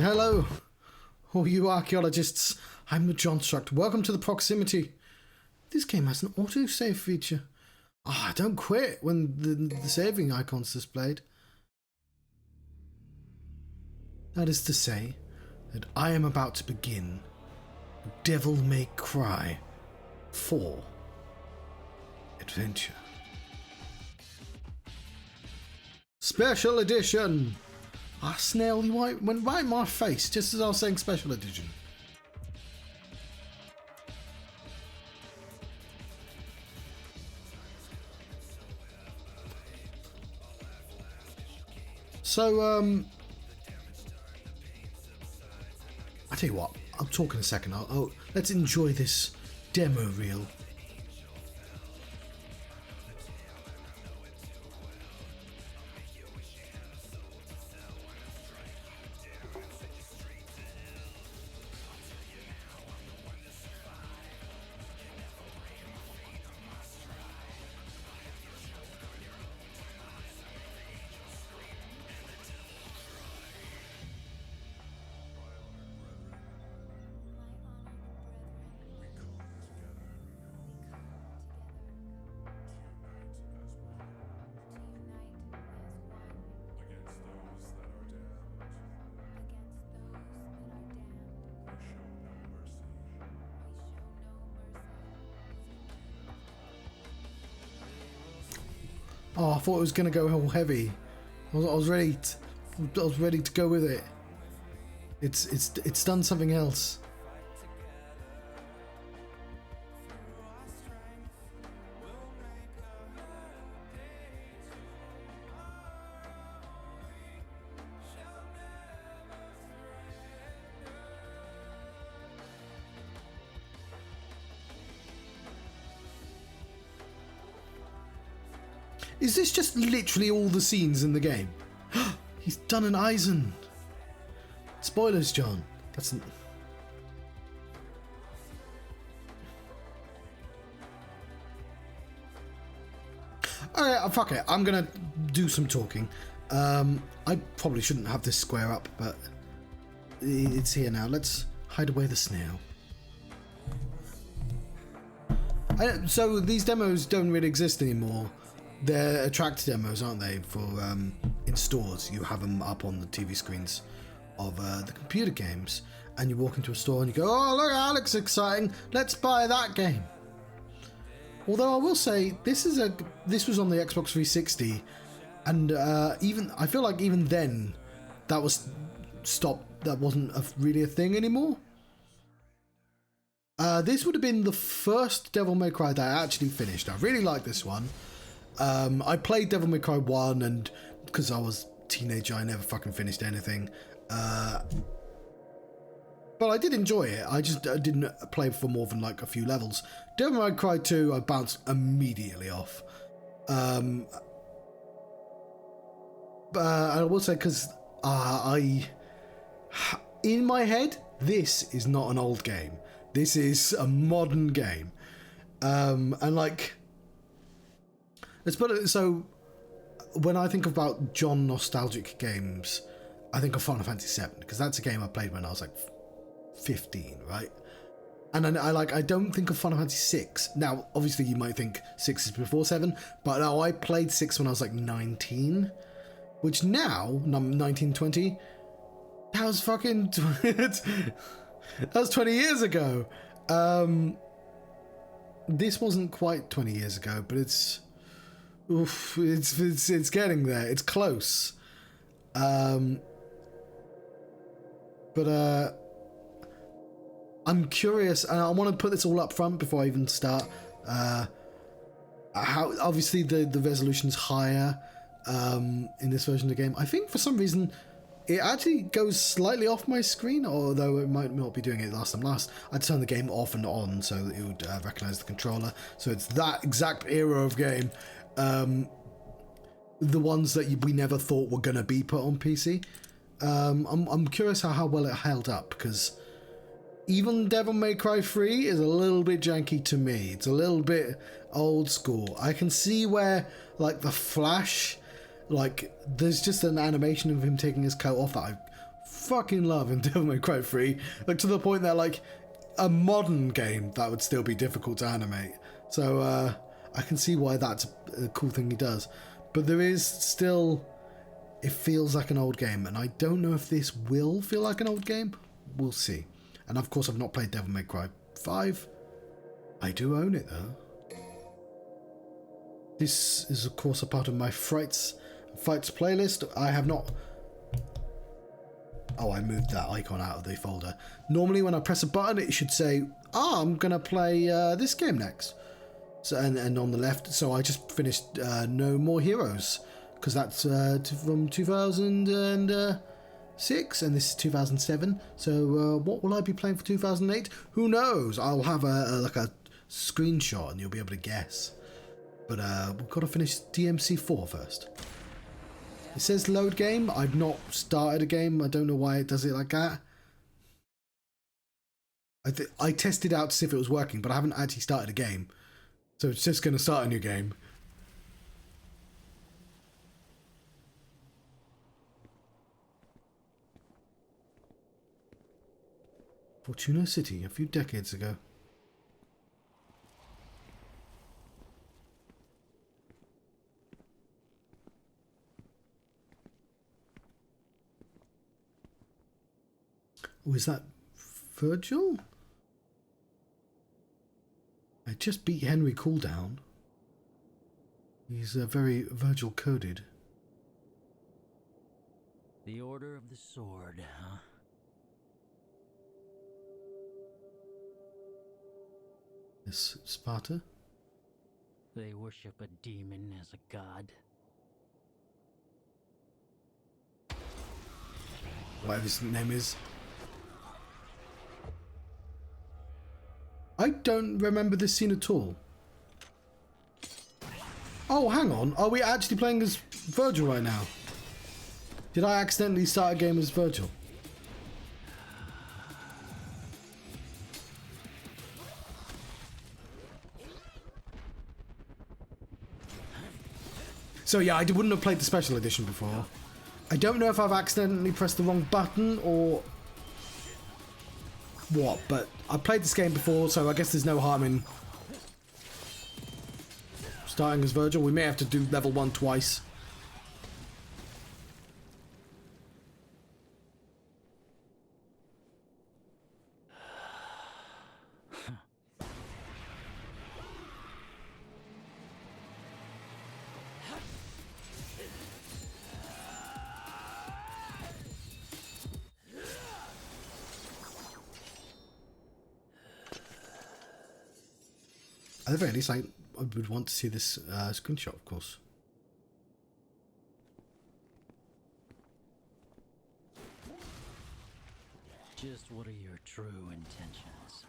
Hello, all you archaeologists. I'm the John Struct. Welcome to the proximity. This game has an autosave feature. Don't quit when the saving icon's displayed. That is to say that I am about to begin Devil May Cry 4 Adventure. Special Edition! Snail, you went right in my face just as I was saying Special Edition. So, I tell you what, I'll talk in a second. Let's enjoy this demo reel. Oh, I thought it was going to go all heavy. I was ready. I was ready to go with it. It's done something else. Is this just literally all the scenes in the game? He's done an Eisen. Spoilers, John. That's... Alright, fuck it. I'm gonna do some talking. I probably shouldn't have this square up, but it's here now. Let's hide away the snail. So these demos don't really exist anymore. They're attractor demos, aren't they? For in stores, you have them up on the TV screens of the computer games, and you walk into a store and you go, "Oh, look, that looks exciting! Let's buy that game." Although I will say, this was on the Xbox 360, and I feel like even then, that was stopped. That wasn't really a thing anymore. This would have been the first Devil May Cry that I actually finished. I really like this one. I played Devil May Cry 1, and because I was a teenager, I never fucking finished anything. But I did enjoy it. I just didn't play for more than like a few levels. Devil May Cry 2, I bounced immediately off. But I will say, because in my head, this is not an old game. This is a modern game. And like... Let's put it so, when I think about John nostalgic games, I think of Final Fantasy VII, because that's a game I played when I was like 15, right? And I don't think of Final Fantasy VI. Now, obviously, you might think 6 is before 7, but no, I played 6 when I was like 19, which now, 19, 20, that was fucking, that was 20 years ago. This wasn't quite 20 years ago, but it's getting there. It's close. But I'm curious, and I want to put this all up front before I even start. How obviously the resolution's higher in this version of the game. I think for some reason it actually goes slightly off my screen, although it might not be doing it last time. I turned the game off and on so that it would recognize the controller. So it's that exact era of game. The ones that we never thought were going to be put on PC. I'm curious how well it held up, because even Devil May Cry 3 is a little bit janky to me. It's a little bit old school. I can see where, like, the Flash, like, there's just an animation of him taking his coat off that I fucking love in Devil May Cry 3. Like, to the point that, like, a modern game, that would still be difficult to animate. So, I can see why that's a cool thing he does. But there is still... It feels like an old game, and I don't know if this will feel like an old game. We'll see. And, of course, I've not played Devil May Cry 5. I do own it, though. This is, of course, a part of my Fights playlist. I have not... Oh, I moved that icon out of the folder. Normally, when I press a button, it should say, I'm going to play this game next. So, and on the left, so I just finished No More Heroes, because that's from 2006, and this is 2007. So what will I be playing for 2008? Who knows? I'll have like a screenshot, and you'll be able to guess. But we've got to finish DMC4 first. It says load game. I've not started a game. I don't know why it does it like that. I tested out to see if it was working, but I haven't actually started a game. So it's just going to start a new game. Fortuna City, a few decades ago. Oh, is that Virgil? I just beat Henry Cooldown. He's very Virgil coded. The Order of the Sword, huh? This Sparta? They worship a demon as a god. Whatever his name is. I don't remember this scene at all. Oh, hang on. Are we actually playing as Virgil right now? Did I accidentally start a game as Virgil? So yeah, I wouldn't have played the special edition before. I don't know if I've accidentally pressed the wrong button or what, but I played this game before, so I guess there's no harm in starting as Virgil. We may have to do level 1 twice. At the very least, I would want to see this screenshot, of course. Just what are your true intentions?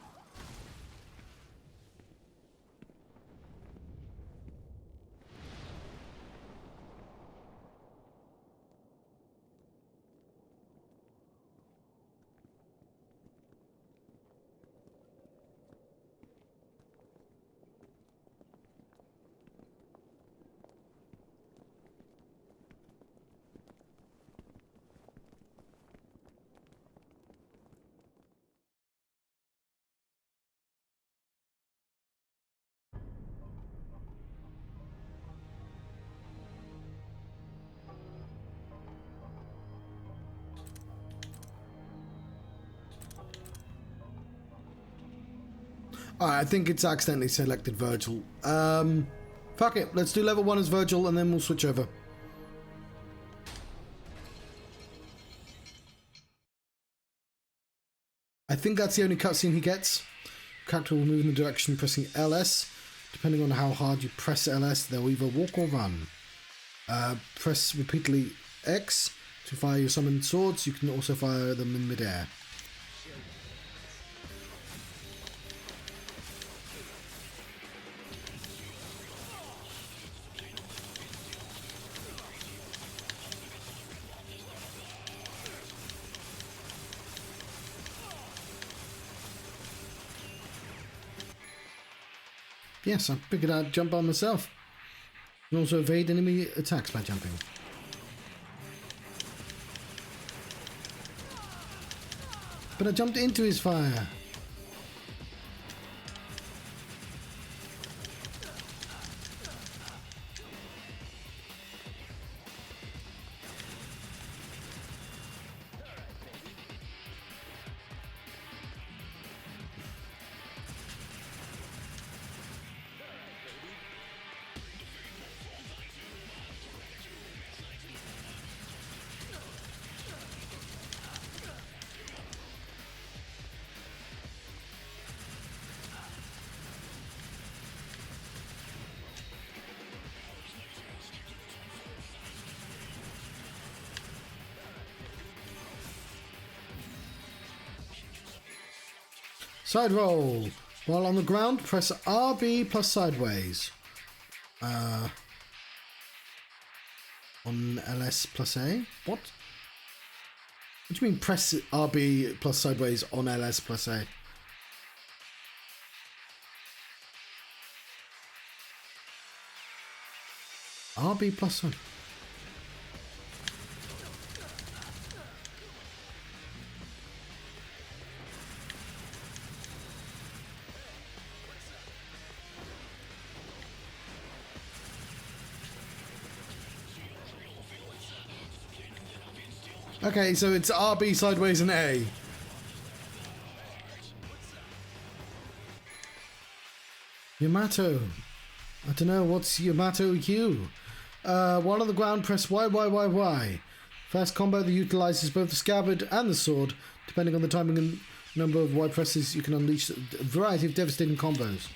Alright, I think it's accidentally selected Virgil. Fuck it, let's do level 1 as Virgil and then we'll switch over. I think that's the only cutscene he gets. Character will move in the direction pressing LS. Depending on how hard you press LS, they'll either walk or run. Press repeatedly X to fire your summoned swords. You can also fire them in midair. Yes, I figured I'd jump on myself. You can also evade enemy attacks by jumping. But I jumped into his fire. Side roll. While on the ground, press RB plus sideways. On LS plus A? What? What do you mean press RB plus sideways on LS plus A? RB plus sideways. Okay, so it's RB sideways and A. Yamato. I don't know, what's Yamato Q? While on the ground, press Y. Fast combo that utilizes both the scabbard and the sword. Depending on the timing and number of Y presses, you can unleash a variety of devastating combos.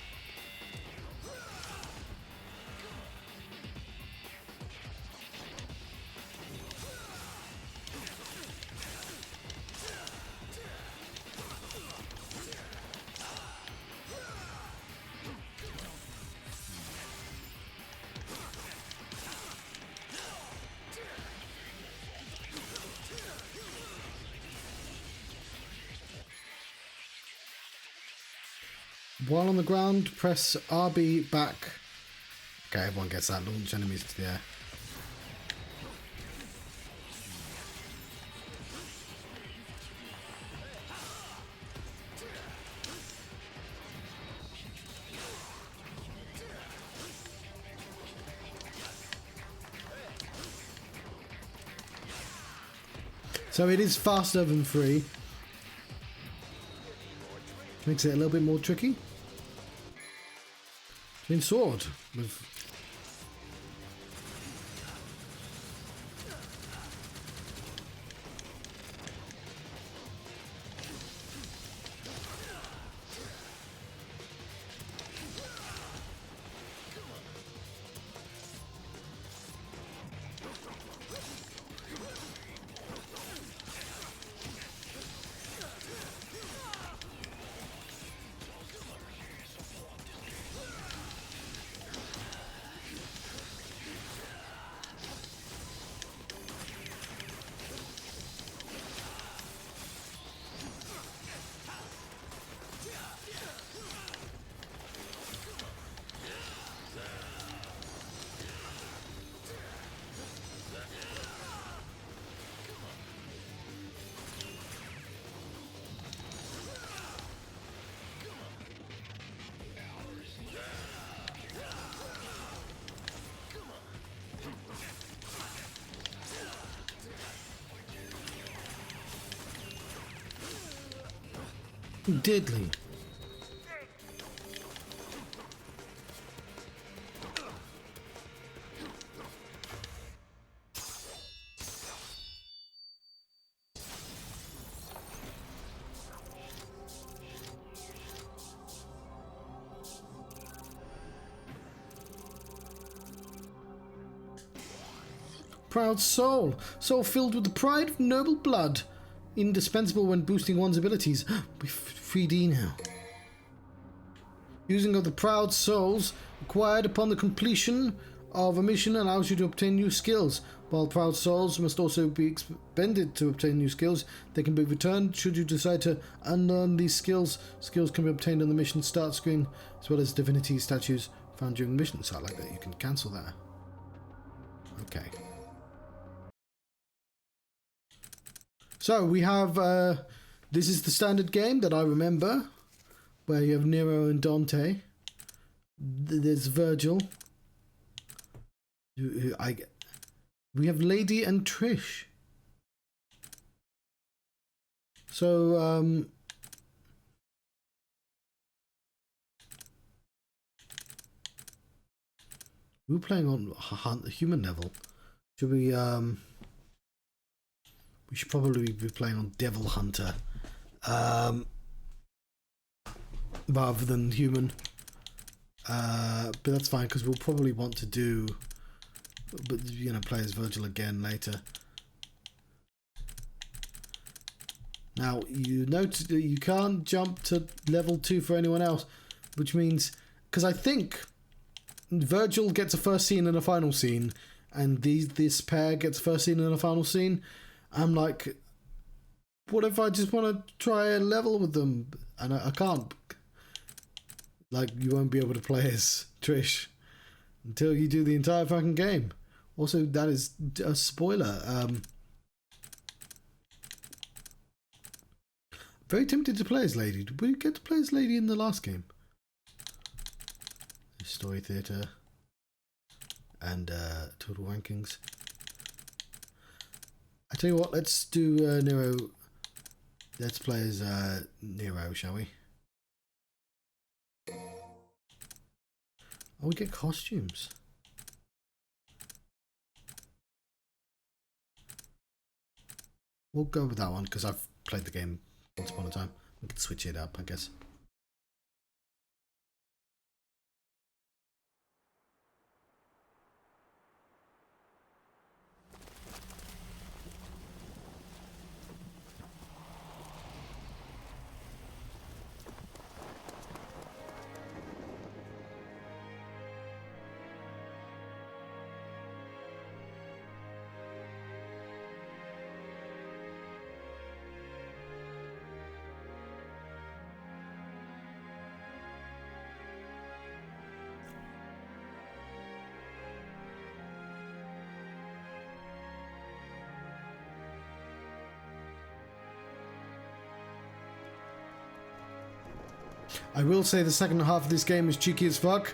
While on the ground, press RB back. Okay, everyone gets that. Launch enemies to the air. So it is faster than 3. Makes it a little bit more tricky. Twin sword with deadly. Proud soul. Soul filled with the pride of noble blood. Indispensable when boosting one's abilities. We're 3D now. Using of the proud souls acquired upon the completion of a mission allows you to obtain new skills. While proud souls must also be expended to obtain new skills, they can be returned should you decide to unlearn these skills. Skills can be obtained on the mission start screen, as well as divinity statues found during the mission. So I like that you can cancel that. Okay. So we have This is the standard game that I remember, where you have Nero and Dante. There's Virgil. We have Lady and Trish. So, we're playing on human level. Should we, we should probably be playing on Devil Hunter, rather than human. But that's fine, because we'll probably want to do, but you know, play as Virgil again later. Now, you note that you can't jump to level 2 for anyone else, which means, because I think Virgil gets a first scene and a final scene, and this pair gets a first scene and a final scene. I'm like, what if I just want to try a level with them? And I can't. Like, you won't be able to play as Trish until you do the entire fucking game. Also, that is a spoiler. Very tempted to play as Lady. Did we get to play as Lady in the last game? Story Theatre and Total Rankings. I tell you what, let's do Nero. Let's play as Nero, shall we? Oh, we get costumes. We'll go with that one because I've played the game once upon a time. We can switch it up, I guess. I will say the second half of this game is cheeky as fuck.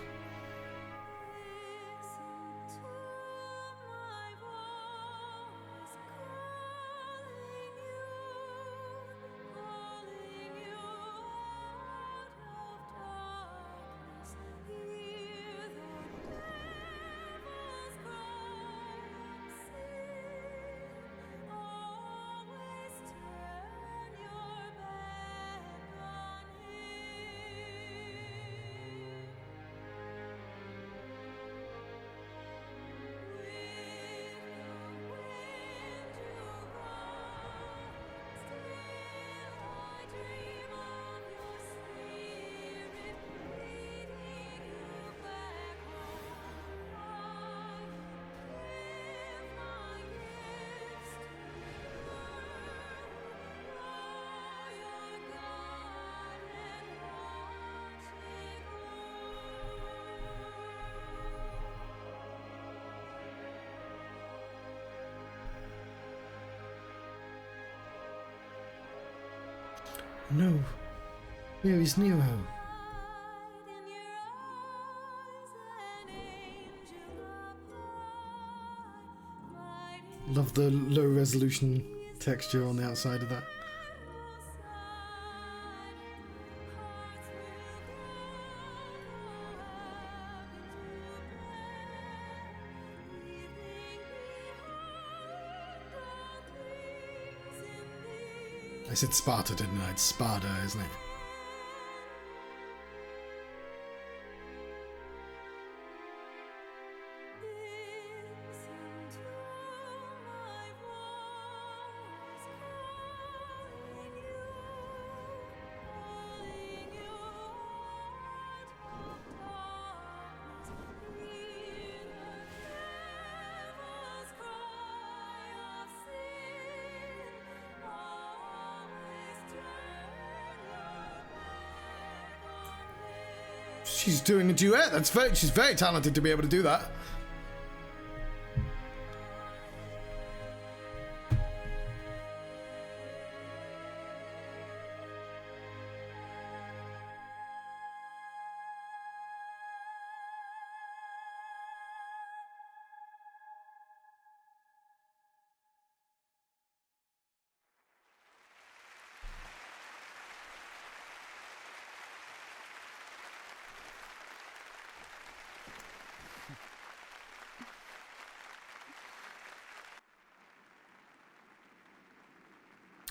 No. Where is Nero? Love the low resolution texture on the outside of that. I said Sparta, didn't I? It's Sparta, isn't it? She's doing a duet. She's very talented to be able to do that.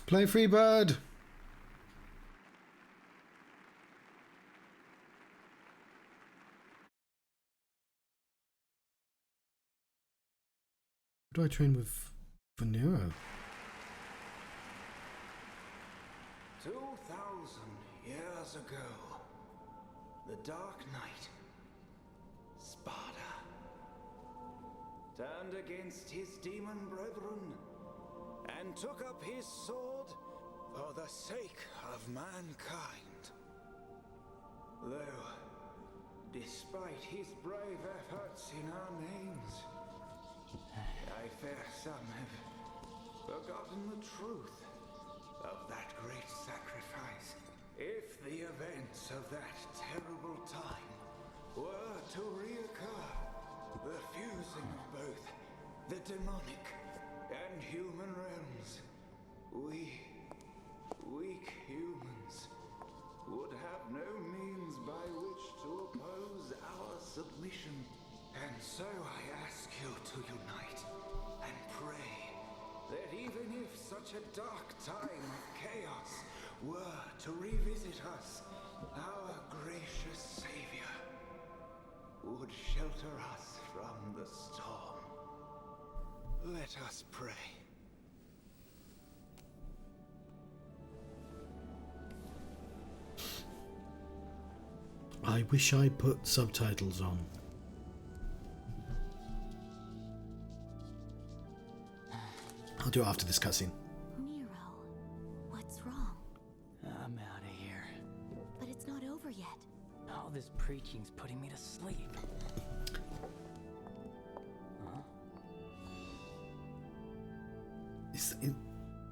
Play Freebird! Who do I train with for Nero? 2,000 years ago, the Dark Knight, Sparta, turned against his demon brethren and took up his sword for the sake of mankind. Though, despite his brave efforts in our names, I fear some have forgotten the truth of that great sacrifice. If the events of that terrible time were to reoccur, the fusing of both the demonic and human realms, we, weak humans, would have no means by which to oppose our submission. And so I ask you to unite and pray that even if such a dark time of chaos were to revisit us, our gracious Savior would shelter us from the storm. Let us pray. I wish I put subtitles on. I'll do it after this cutscene. Nero, what's wrong? I'm out of here. But it's not over yet. All this preaching's putting me to sleep. Huh?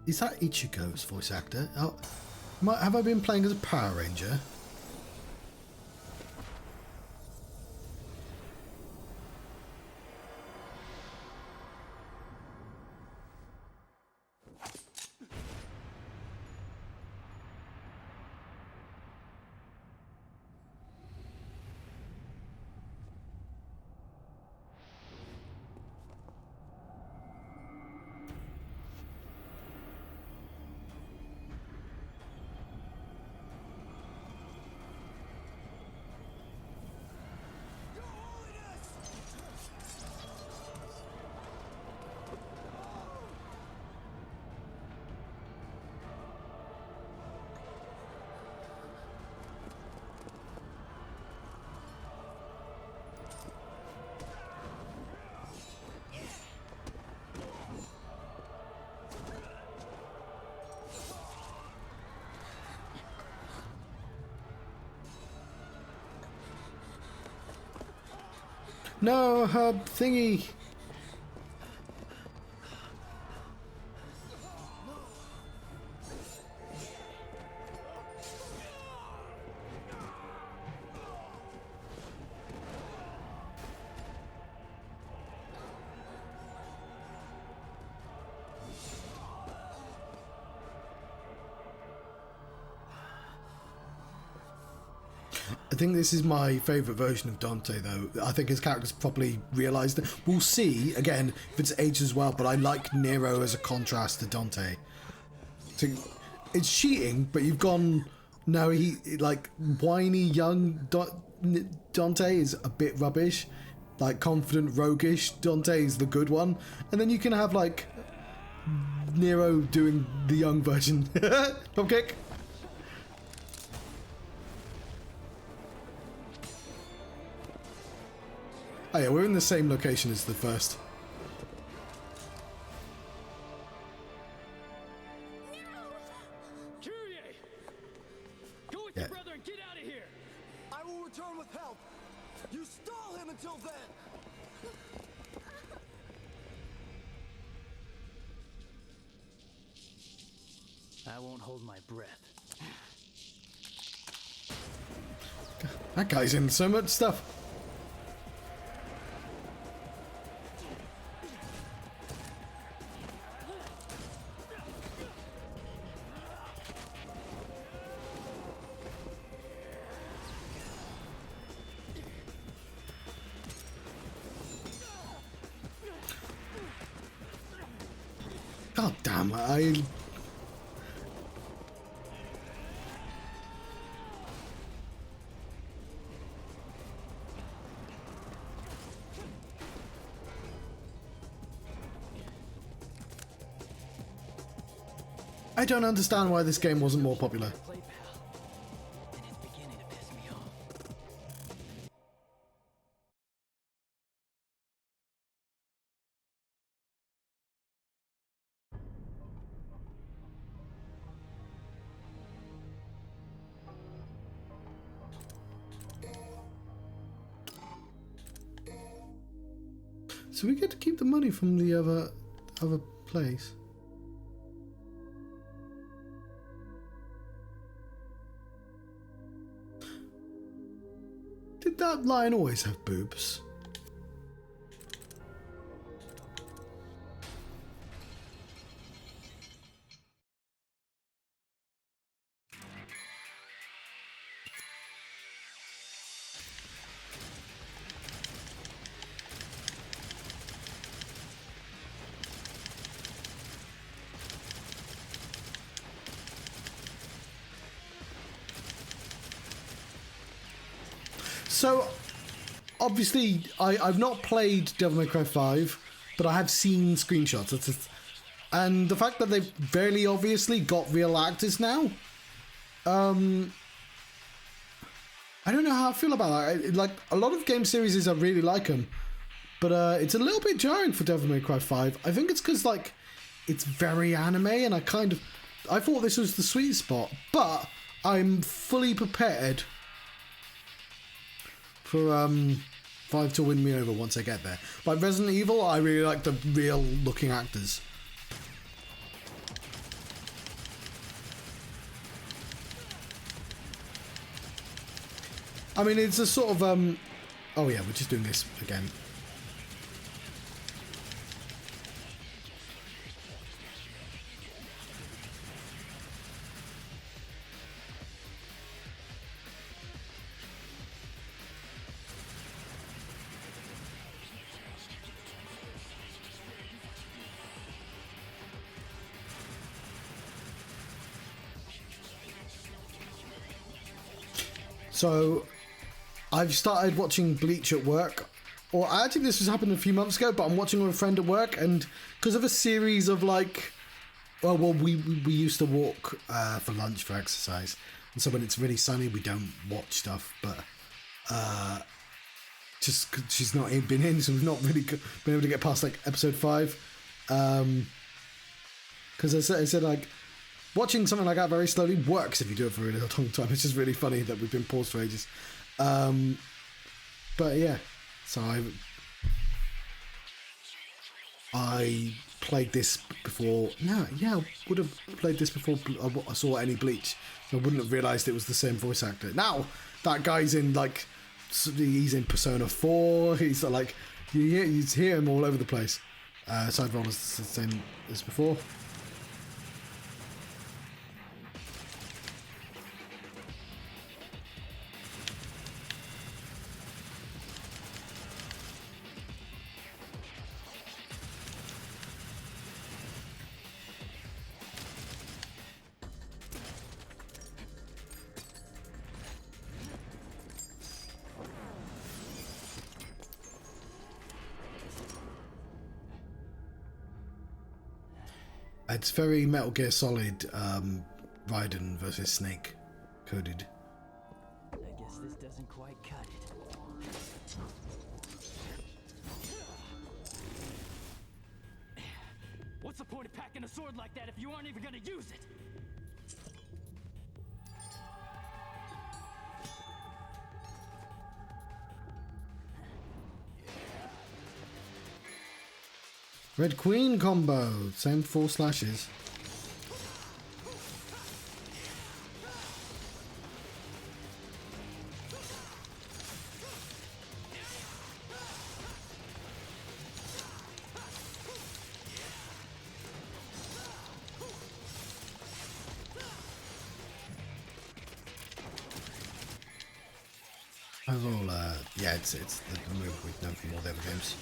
Is that Ichigo's voice actor? Oh, have I been playing as a Power Ranger? No, hub thingy. I think this is my favourite version of Dante, though. I think his character's properly realised it. We'll see, again, if it's aged as well, but I like Nero as a contrast to Dante. So it's cheating, but you've gone... No, like, whiny young Dante is a bit rubbish. Like, confident, roguish Dante is the good one. And then you can have, like, Nero doing the young version. Pop kick. Oh yeah, we're in the same location as the first. Kyrie! Go with your brother and get out of here! I will return with help. You stole him until then. I won't hold my breath. That guy's in so much stuff. God damn, I don't understand why this game wasn't more popular. Play pal, and it's beginning to piss me off. So we get to keep the money from the other place. Did that lion always have boobs? So, obviously, I've not played Devil May Cry 5, but I have seen screenshots. And the fact that they've very obviously got real actors now, I don't know how I feel about that. Like, a lot of game series, I really like them, but it's a little bit jarring for Devil May Cry 5. I think it's because, like, it's very anime, and I thought this was the sweet spot, but I'm fully prepared for 5 to win me over once I get there. Like Resident Evil, I really like the real looking actors. I mean, it's a sort of oh yeah, we're just doing this again. So, I've started watching Bleach at work. Or actually, this was happening a few months ago, but I'm watching with a friend at work, and because of a series of like, well, we used to walk for lunch for exercise, and so when it's really sunny, we don't watch stuff. But just 'cause she's not been in, so we've not really been able to get past like episode 5. Because I said like, watching something like that very slowly works if you do it for a really long time. It's just really funny that we've been paused for ages. But yeah, so I played this before. No, yeah, I would have played this before I saw any Bleach. I wouldn't have realised it was the same voice actor. Now, that guy's in like, he's in Persona 4. He's like, you hear him all over the place. Side roll is the same as before. It's very Metal Gear Solid, Raiden versus Snake coded. I guess this doesn't quite cut it. What's the point of packing a sword like that if you aren't even gonna use it? Red Queen combo, same 4 slashes. Overall, yeah, it's the move we've known from all the other games.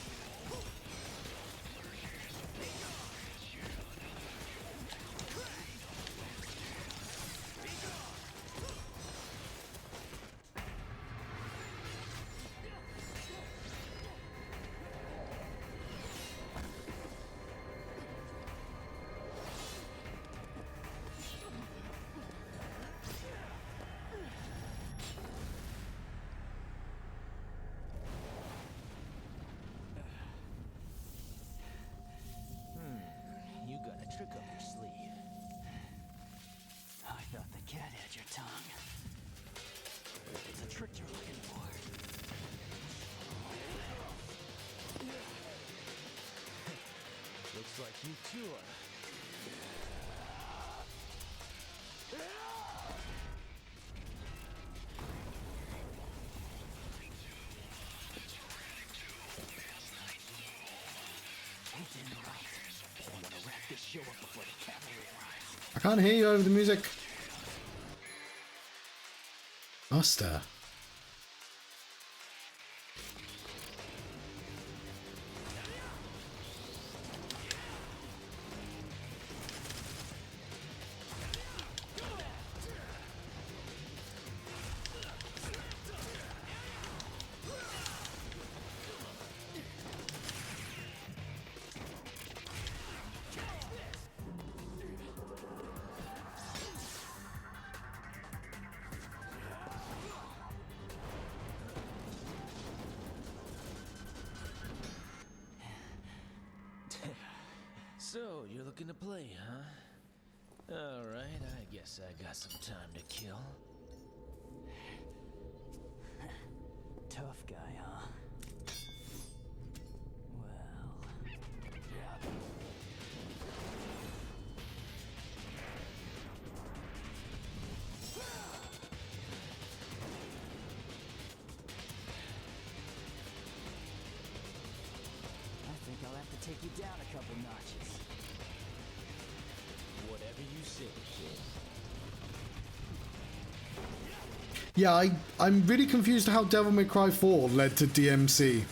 like you too are. You did right. I want to wrap this show up before the cavalry arrives. I can't hear you over the music. Master. So, you're looking to play, huh? Alright, I guess I got some time to kill. Tough guy, huh? Well... yeah. I think I'll have to take you down a couple notches. Whatever you say, kid. Yeah, I'm really confused how Devil May Cry 4 led to DMC.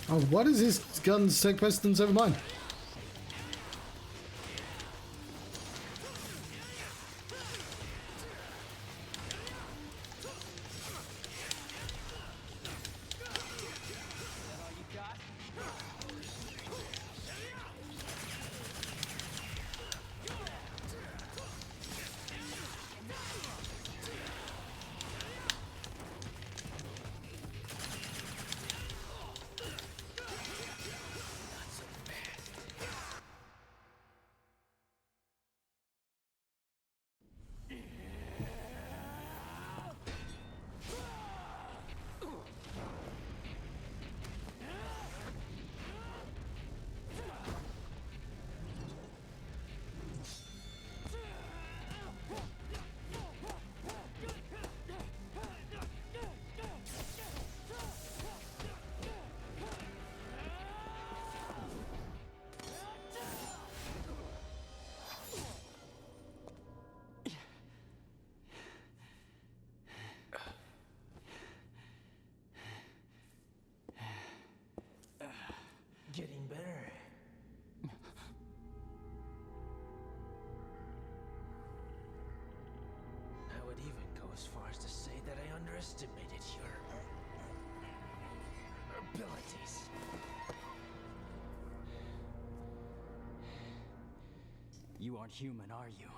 Oh, what is his guns take precedence over mine? Getting better. I would even go as far as to say that I underestimated your abilities. You aren't human, are you?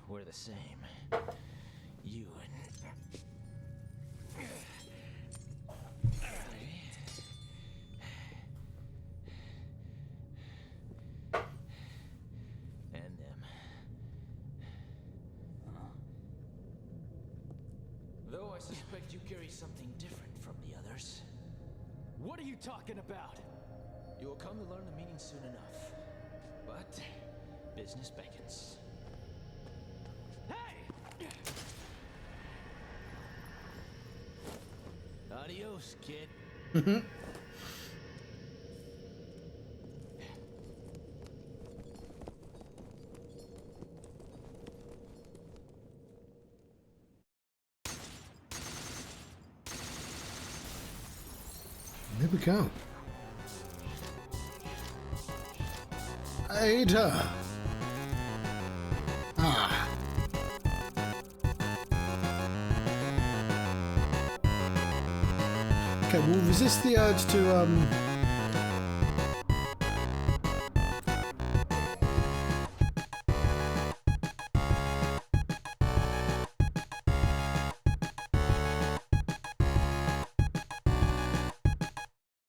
We're the same. You and... and them. Though I suspect you carry something different from the others. What are you talking about? You will come to learn the meaning soon enough. But business beckons. Hey! Adios, kid. There we go. Aid her. Ah. Okay, we'll resist the urge to